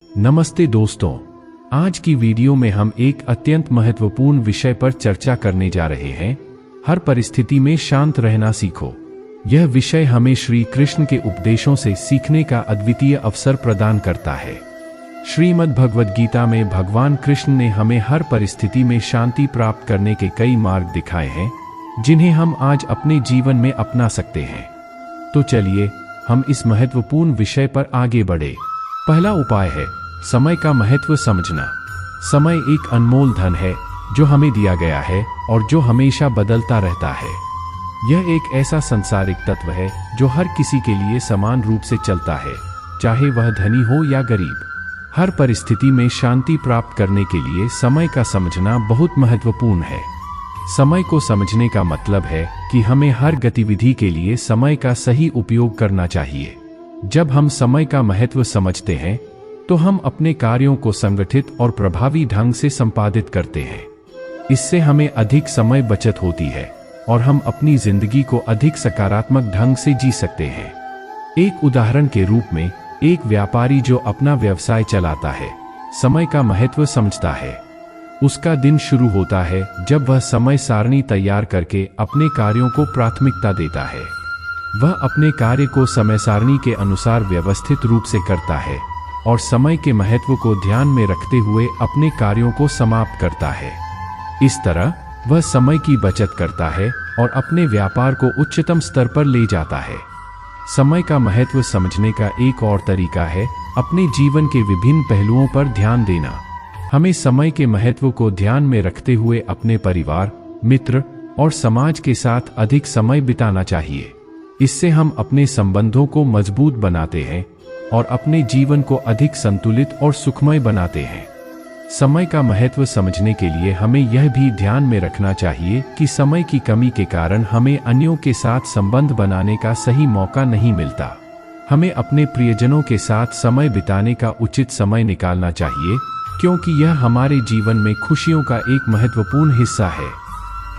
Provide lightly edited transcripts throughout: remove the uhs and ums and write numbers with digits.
नमस्ते दोस्तों, आज की वीडियो में हम एक अत्यंत महत्वपूर्ण विषय पर चर्चा करने जा रहे हैं। हर परिस्थिति में शांत रहना सीखो। यह विषय हमें श्री कृष्ण के उपदेशों से सीखने का अद्वितीय अवसर प्रदान करता है। श्रीमद् भगवद गीता में भगवान कृष्ण ने हमें हर परिस्थिति में शांति प्राप्त करने के कई मार्ग दिखाए हैं, जिन्हें हम आज अपने जीवन में अपना सकते हैं। तो चलिए हम इस महत्वपूर्ण विषय पर आगे बढ़े। पहला उपाय है समय का महत्व समझना। समय एक अनमोल धन है जो हमें दिया गया है और जो हमेशा बदलता रहता है। यह एक ऐसा सांसारिक तत्व है जो हर किसी के लिए समान रूप से चलता है, चाहे वह धनी हो या गरीब। हर परिस्थिति में शांति प्राप्त करने के लिए समय का समझना बहुत महत्वपूर्ण है। समय को समझने का मतलब है कि हमें हर गतिविधि के लिए समय का सही उपयोग करना चाहिए। जब हम समय का महत्व समझते हैं तो हम अपने कार्यों को संगठित और प्रभावी ढंग से संपादित करते हैं। इससे हमें अधिक समय बचत होती है और हम अपनी जिंदगी को अधिक सकारात्मक ढंग से जी सकते हैं। एक उदाहरण के रूप में, एक व्यापारी जो अपना व्यवसाय चलाता है, समय का महत्व समझता है। उसका दिन शुरू होता है जब वह समय सारणी तैयार करके अपने कार्यों को प्राथमिकता देता है। वह अपने कार्य को समय सारणी के अनुसार व्यवस्थित रूप से करता है और समय के महत्व को ध्यान में रखते हुए अपने कार्यों को समाप्त करता है। इस तरह वह समय की बचत करता है और अपने व्यापार को उच्चतम स्तर पर ले जाता है। समय का महत्व समझने का एक और तरीका है अपने जीवन के विभिन्न पहलुओं पर ध्यान देना। हमें समय के महत्व को ध्यान में रखते हुए अपने परिवार, मित्र और समाज के साथ अधिक समय बिताना चाहिए। इससे हम अपने संबंधों को मजबूत बनाते हैं और अपने जीवन को अधिक संतुलित और सुखमय बनाते हैं। समय का महत्व समझने के लिए हमें यह भी ध्यान में रखना चाहिए कि समय की कमी के कारण हमें अन्यों के साथ संबंध बनाने का सही मौका नहीं मिलता। हमें अपने प्रियजनों के साथ समय बिताने का उचित समय निकालना चाहिए, क्योंकि यह हमारे जीवन में खुशियों का एक महत्वपूर्ण हिस्सा है।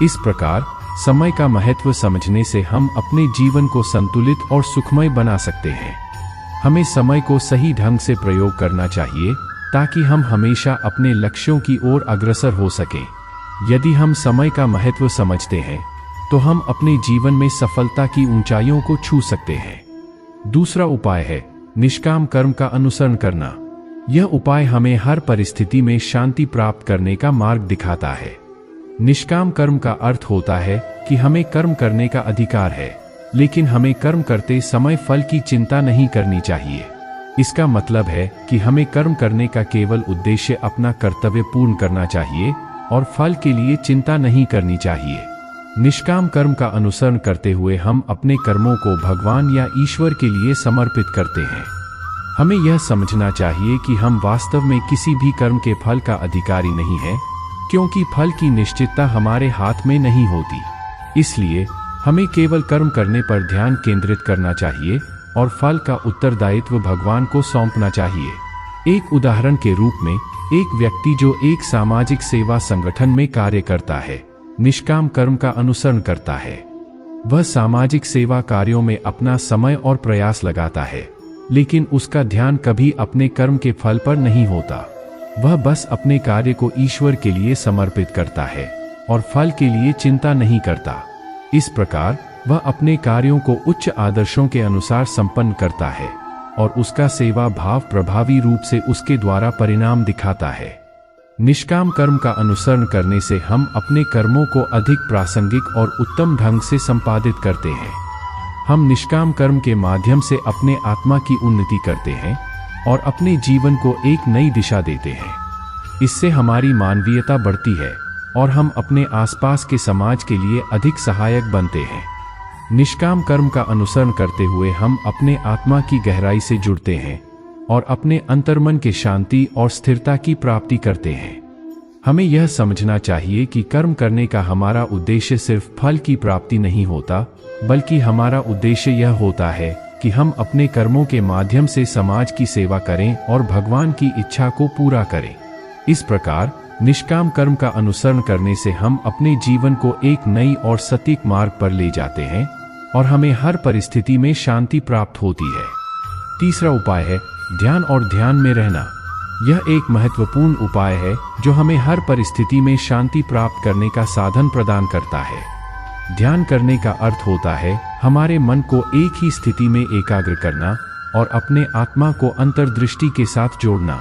इस प्रकार समय का महत्व समझने से हम अपने जीवन को संतुलित और सुखमय बना सकते हैं। हमें समय को सही ढंग से प्रयोग करना चाहिए ताकि हम हमेशा अपने लक्ष्यों की ओर अग्रसर हो सकें। यदि हम समय का महत्व समझते हैं तो हम अपने जीवन में सफलता की ऊंचाइयों को छू सकते हैं। दूसरा उपाय है निष्काम कर्म का अनुसरण करना। यह उपाय हमें हर परिस्थिति में शांति प्राप्त करने का मार्ग दिखाता है। निष्काम कर्म का अर्थ होता है कि हमें कर्म करने का अधिकार है, लेकिन हमें कर्म करते समय फल की चिंता नहीं करनी चाहिए। इसका मतलब है कि हमें कर्म करने का केवल उद्देश्य अपना कर्तव्य पूर्ण करना चाहिए और फल के लिए चिंता नहीं करनी चाहिए। निष्काम कर्म का अनुसरण करते हुए हम अपने कर्मों को भगवान या ईश्वर के लिए समर्पित करते हैं। हमें यह समझना चाहिए कि हम वास्तव में किसी भी कर्म के फल का अधिकारी नहीं हैं, क्योंकि फल की निश्चितता हमारे हाथ में नहीं होती। इसलिए हमें केवल कर्म करने पर ध्यान केंद्रित करना चाहिए और फल का उत्तरदायित्व भगवान को सौंपना चाहिए। एक उदाहरण के रूप में, एक व्यक्ति जो एक सामाजिक सेवा संगठन में कार्य करता है, निष्काम कर्म का अनुसरण करता है। वह सामाजिक सेवा कार्यों में अपना समय और प्रयास लगाता है, लेकिन उसका ध्यान कभी अपने कर्म के फल पर नहीं होता। वह बस अपने कार्य को ईश्वर के लिए समर्पित करता है और फल के लिए चिंता नहीं करता। इस प्रकार वह अपने कार्यों को उच्च आदर्शों के अनुसार संपन्न करता है और उसका सेवा भाव प्रभावी रूप से उसके द्वारा परिणाम दिखाता है। निष्काम कर्म का अनुसरण करने से हम अपने कर्मों को अधिक प्रासंगिक और उत्तम ढंग से संपादित करते हैं। हम निष्काम कर्म के माध्यम से अपने आत्मा की उन्नति करते हैं और अपने जीवन को एक नई दिशा देते हैं। इससे हमारी मानवीयता बढ़ती है और हम अपने आसपास के समाज के लिए अधिक सहायक बनते हैं। निष्काम कर्म का अनुसरण करते हुए हम अपने आत्मा की गहराई से जुड़ते हैं और अपने अंतर्मन के शांति और स्थिरता की प्राप्ति करते हैं। हमें यह समझना चाहिए कि कर्म करने का हमारा उद्देश्य सिर्फ फल की प्राप्ति नहीं होता, बल्कि हमारा उद्देश्य यह होता है कि हम अपने कर्मों के माध्यम से समाज की सेवा करें और भगवान की इच्छा को पूरा करें। इस प्रकार निष्काम कर्म का अनुसरण करने से हम अपने जीवन को एक नई और सटीक मार्ग पर ले जाते हैं और हमें हर परिस्थिति में शांति प्राप्त होती है। तीसरा उपाय है ध्यान और ध्यान में रहना। यह एक महत्वपूर्ण उपाय है जो हमें हर परिस्थिति में शांति प्राप्त करने का साधन प्रदान करता है। ध्यान करने का अर्थ होता है हमारे मन को एक ही स्थिति में एकाग्र करना और अपने आत्मा को अंतर्दृष्टि के साथ जोड़ना।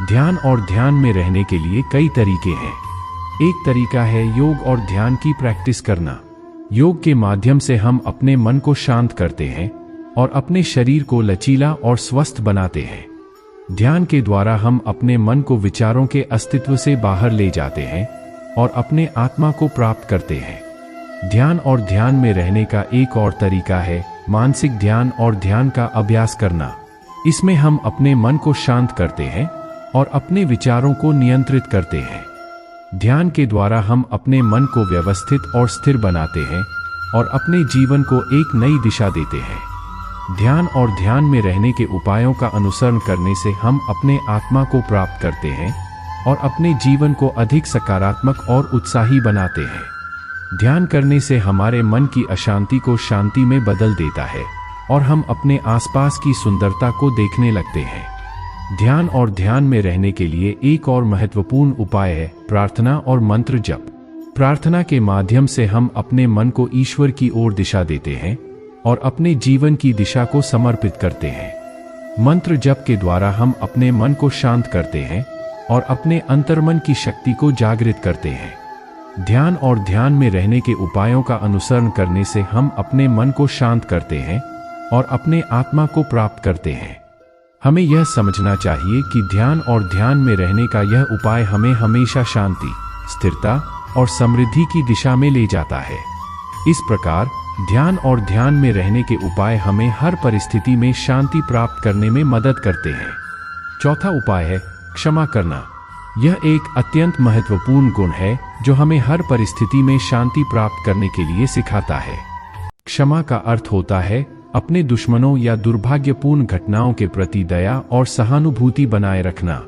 ध्यान और ध्यान में रहने के लिए कई तरीके हैं। एक तरीका है योग और ध्यान की प्रैक्टिस करना। योग के माध्यम से हम अपने मन को शांत करते हैं और अपने शरीर को लचीला और स्वस्थ बनाते हैं। ध्यान के द्वारा हम अपने मन को विचारों के अस्तित्व से बाहर ले जाते हैं और अपने आत्मा को प्राप्त करते हैं। ध्यान और ध्यान में रहने का एक और तरीका है मानसिक ध्यान और ध्यान का अभ्यास करना। इसमें हम अपने मन को शांत करते हैं और अपने विचारों को नियंत्रित करते हैं। ध्यान के द्वारा हम अपने मन को व्यवस्थित और स्थिर बनाते हैं और अपने जीवन को एक नई दिशा देते हैं। ध्यान और ध्यान में रहने के उपायों का अनुसरण करने से हम अपने आत्मा को प्राप्त करते हैं और अपने जीवन को अधिक सकारात्मक और उत्साही बनाते हैं। ध्यान करने से हमारे मन की अशांति को शांति में बदल देता है और हम अपने आसपास की सुंदरता को देखने लगते हैं। ध्यान और ध्यान में रहने के लिए एक और महत्वपूर्ण उपाय है प्रार्थना और मंत्र जप। प्रार्थना के माध्यम से हम अपने मन को ईश्वर की ओर दिशा देते हैं और अपने जीवन की दिशा को समर्पित करते हैं। मंत्र जप के द्वारा हम अपने मन को शांत करते हैं और अपने अंतर्मन की शक्ति को जागृत करते हैं। ध्यान और ध्यान में रहने के उपायों का अनुसरण करने से हम अपने मन को शांत करते हैं और अपने आत्मा को प्राप्त करते हैं। हमें यह समझना चाहिए कि ध्यान और ध्यान में रहने का यह उपाय हमें हमेशा शांति, स्थिरता और समृद्धि की दिशा में ले जाता है। इस प्रकार ध्यान और ध्यान में रहने के उपाय हमें हर परिस्थिति में शांति प्राप्त करने में मदद करते हैं। चौथा उपाय है क्षमा करना। यह एक अत्यंत महत्वपूर्ण गुण है जो हमें हर परिस्थिति में शांति प्राप्त करने के लिए सिखाता है। क्षमा का अर्थ होता है अपने दुश्मनों या दुर्भाग्यपूर्ण घटनाओं के प्रति दया और सहानुभूति बनाए रखना।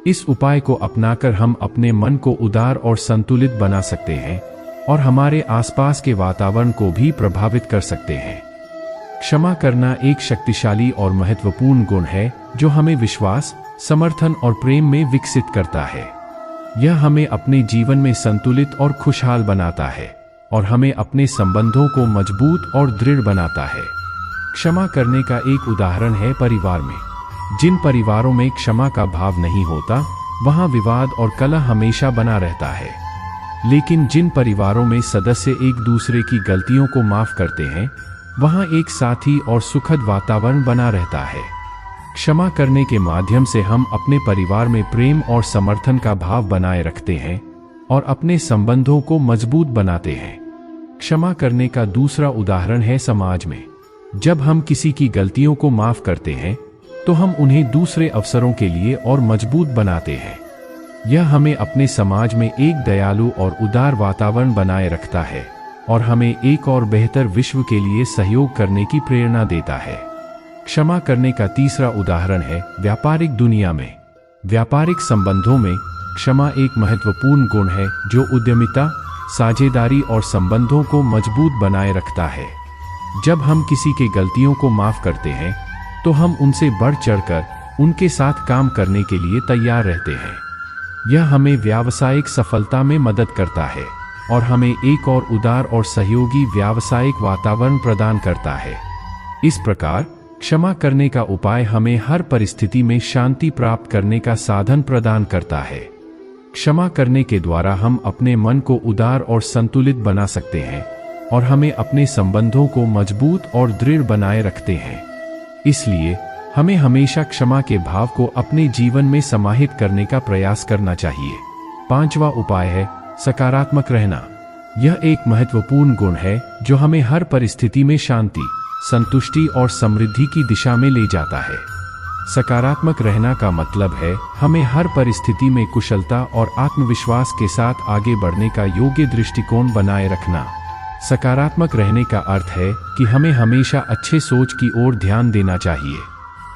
इस उपाय को अपनाकर हम अपने मन को उदार और संतुलित बना सकते हैं और हमारे आसपास के वातावरण को भी प्रभावित कर सकते हैं। क्षमा करना एक शक्तिशाली और महत्वपूर्ण गुण है जो हमें विश्वास, समर्थन और प्रेम में विकसित करता है। यह हमें अपने जीवन में संतुलित और खुशहाल बनाता है और हमें अपने संबंधों को मजबूत और दृढ़ बनाता है। क्षमा करने का एक उदाहरण है परिवार में। जिन परिवारों में क्षमा का भाव नहीं होता, वहां विवाद और कलह हमेशा बना रहता है। लेकिन जिन परिवारों में सदस्य एक दूसरे की गलतियों को माफ करते हैं, वहां एक साथी और सुखद वातावरण बना रहता है। क्षमा करने के माध्यम से हम अपने परिवार में प्रेम और समर्थन का भाव बनाए रखते हैं और अपने संबंधों को मजबूत बनाते हैं। क्षमा करने का दूसरा उदाहरण है समाज में। जब हम किसी की गलतियों को माफ करते हैं, तो हम उन्हें दूसरे अवसरों के लिए और मजबूत बनाते हैं। यह हमें अपने समाज में एक दयालु और उदार वातावरण बनाए रखता है और हमें एक और बेहतर विश्व के लिए सहयोग करने की प्रेरणा देता है। क्षमा करने का तीसरा उदाहरण है व्यापारिक दुनिया में। व्यापारिक संबंधों में क्षमा एक महत्वपूर्ण गुण है जो उद्यमिता, साझेदारी और संबंधों को मजबूत बनाए रखता है। जब हम किसी के गलतियों को माफ करते हैं, तो हम उनसे बढ़ चढ़कर उनके साथ काम करने के लिए तैयार रहते हैं। यह हमें व्यावसायिक सफलता में मदद करता है और हमें एक और उदार और सहयोगी व्यावसायिक वातावरण प्रदान करता है। इस प्रकार क्षमा करने का उपाय हमें हर परिस्थिति में शांति प्राप्त करने का साधन प्रदान करता है। क्षमा करने के द्वारा हम अपने मन को उदार और संतुलित बना सकते हैं और हमें अपने संबंधों को मजबूत और दृढ़ बनाए रखते हैं। इसलिए हमें हमेशा क्षमा के भाव को अपने जीवन में समाहित करने का प्रयास करना चाहिए। पांचवा उपाय है सकारात्मक रहना। यह एक महत्वपूर्ण गुण है जो हमें हर परिस्थिति में शांति, संतुष्टि और समृद्धि की दिशा में ले जाता है। सकारात्मक रहना का मतलब है हमें हर परिस्थिति में कुशलता और आत्मविश्वास के साथ आगे बढ़ने का योग्य दृष्टिकोण बनाए रखना। सकारात्मक रहने का अर्थ है कि हमें हमेशा अच्छे सोच की ओर ध्यान देना चाहिए।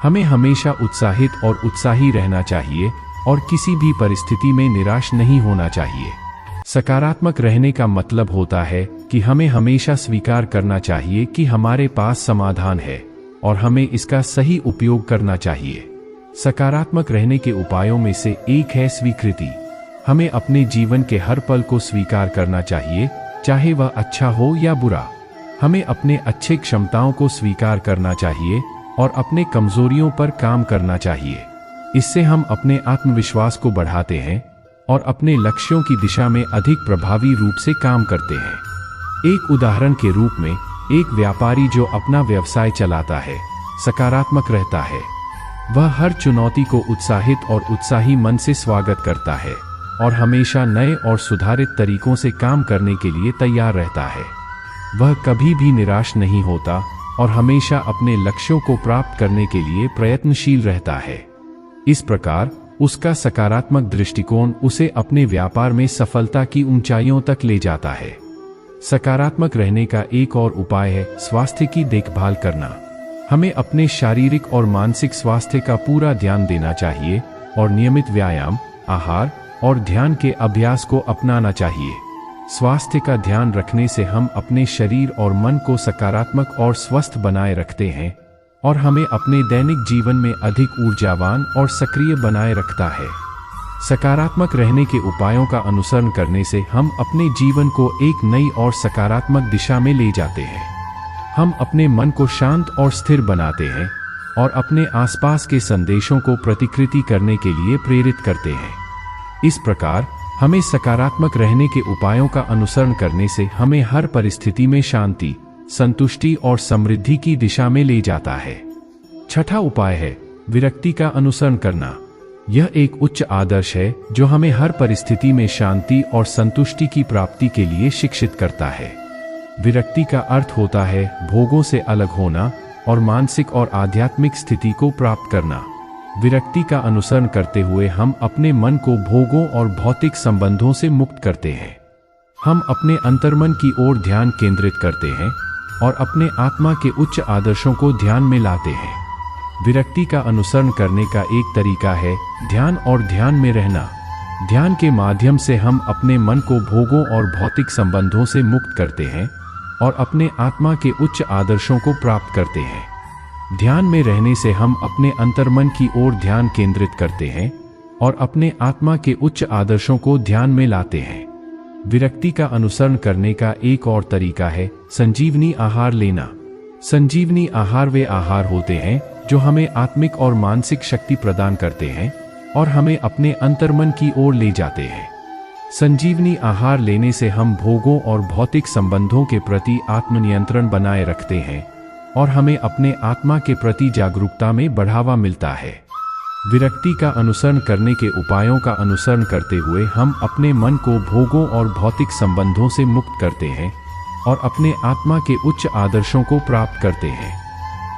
हमें हमेशा उत्साहित और उत्साही रहना चाहिए और किसी भी परिस्थिति में निराश नहीं होना चाहिए। सकारात्मक रहने का मतलब होता है कि हमें हमेशा स्वीकार करना चाहिए कि हमारे पास समाधान है और हमें इसका सही उपयोग करना चाहिए। सकारात्मक रहने के उपायों में से एक है स्वीकृति। हमें अपने जीवन के हर पल को स्वीकार करना चाहिए, चाहे वह अच्छा हो या बुरा। हमें अपने अच्छे क्षमताओं को स्वीकार करना चाहिए और अपने कमजोरियों पर काम करना चाहिए। इससे हम अपने आत्मविश्वास को बढ़ाते हैं और अपने लक्ष्यों की दिशा में अधिक प्रभावी रूप से काम करते हैं। एक उदाहरण के रूप में, एक व्यापारी जो अपना व्यवसाय चलाता है, सकारात्मक रहता है। वह हर चुनौती को उत्साहित और उत्साही मन से स्वागत करता है और हमेशा नए और सुधारित तरीकों से काम करने के लिए तैयार रहता है। वह कभी भी निराश नहीं होता और हमेशा अपने लक्ष्यों को प्राप्त करने के लिए प्रयत्नशील रहता है। इस प्रकार उसका सकारात्मक दृष्टिकोण उसे अपने व्यापार में सफलता की ऊंचाइयों तक ले जाता है। सकारात्मक रहने का एक और उपाय है स्वास्थ्य की देखभाल करना। हमें अपने शारीरिक और मानसिक स्वास्थ्य का पूरा ध्यान देना चाहिए और नियमित व्यायाम, आहार और ध्यान के अभ्यास को अपनाना चाहिए। स्वास्थ्य का ध्यान रखने से हम अपने शरीर और मन को सकारात्मक और स्वस्थ बनाए रखते हैं और हमें अपने दैनिक जीवन में अधिक ऊर्जावान और सक्रिय बनाए रखता है। सकारात्मक रहने के उपायों का अनुसरण करने से हम अपने जीवन को एक नई और सकारात्मक दिशा में ले जाते हैं। हम अपने मन को शांत और स्थिर बनाते हैं और अपने आसपास के संदेशों को प्रतिकृति करने के लिए प्रेरित करते हैं। इस प्रकार हमें सकारात्मक रहने के उपायों का अनुसरण करने से हमें हर परिस्थिति में शांति, संतुष्टि और समृद्धि की दिशा में ले जाता है। छठा उपाय है विरक्ति का अनुसरण करना। यह एक उच्च आदर्श है जो हमें हर परिस्थिति में शांति और संतुष्टि की प्राप्ति के लिए शिक्षित करता है। विरक्ति का अर्थ होता है भोगों से अलग होना और मानसिक और आध्यात्मिक स्थिति को प्राप्त करना। विरक्ति का अनुसरण करते हुए हम अपने मन को भोगों और भौतिक संबंधों से मुक्त करते हैं। हम अपने अंतर्मन की ओर ध्यान केंद्रित करते हैं और अपने आत्मा के उच्च आदर्शों को ध्यान में लाते हैं। विरक्ति का अनुसरण करने का एक तरीका है ध्यान और ध्यान में रहना। ध्यान के माध्यम से हम अपने मन को भोगों और भौतिक संबंधों से मुक्त करते हैं और अपने आत्मा के उच्च आदर्शों को प्राप्त करते हैं। ध्यान में रहने से हम अपने अंतर्मन की ओर ध्यान केंद्रित करते हैं और अपने आत्मा के उच्च आदर्शों को ध्यान में लाते हैं। विरक्ति का अनुसरण करने का एक और तरीका है संजीवनी आहार लेना। संजीवनी आहार वे आहार होते हैं जो हमें आत्मिक और मानसिक शक्ति प्रदान करते हैं और हमें अपने अंतर्मन की ओर ले जाते हैं। संजीवनी आहार लेने से हम भोगों और भौतिक संबंधों के प्रति आत्मनियंत्रण बनाए रखते हैं और हमें अपने आत्मा के प्रति जागरूकता में बढ़ावा मिलता है। विरक्ति का अनुसरण करने के उपायों का अनुसरण करते हुए हम अपने मन को भोगों और भौतिक संबंधों से मुक्त करते हैं और अपने आत्मा के उच्च आदर्शों को प्राप्त करते हैं।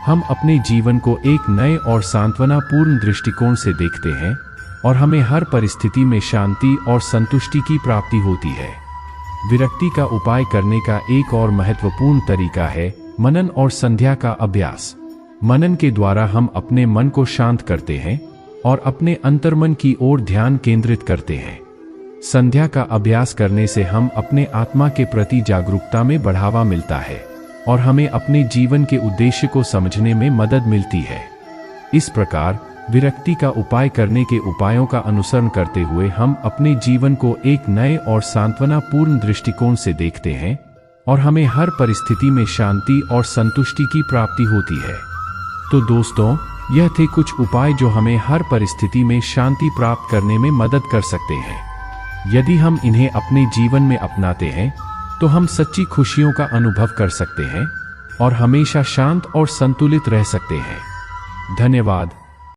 हम अपने जीवन को एक नए और सांत्वनापूर्ण दृष्टिकोण से देखते हैं और हमें हर परिस्थिति में शांति और संतुष्टि की प्राप्ति होती है। विरक्ति का उपाय करने का एक और महत्वपूर्ण तरीका है मनन और संध्या का अभ्यास। मनन के द्वारा हम अपने मन को शांत करते हैं और अपने अंतर्मन की ओर ध्यान केंद्रित करते हैं। संध्या का अभ्यास करने से हम अपने आत्मा के प्रति जागरूकता में बढ़ावा मिलता है और हमें अपने जीवन के उद्देश्य को समझने में मदद मिलती है। इस प्रकार विरक्ति का उपाय करने के उपायों का अनुसरण करते हुए हम अपने जीवन को एक नए और सांत्वनापूर्ण दृष्टिकोण से देखते हैं और हमें हर परिस्थिति में शांति और संतुष्टि की प्राप्ति होती है। तो दोस्तों, यह थे कुछ उपाय जो हमें हर परिस्थिति में शांति प्राप्त करने में मदद कर सकते हैं। यदि हम इन्हें अपने जीवन में अपनाते हैं तो हम सच्ची खुशियों का अनुभव कर सकते हैं और हमेशा शांत और संतुलित रह सकते हैं। धन्यवाद।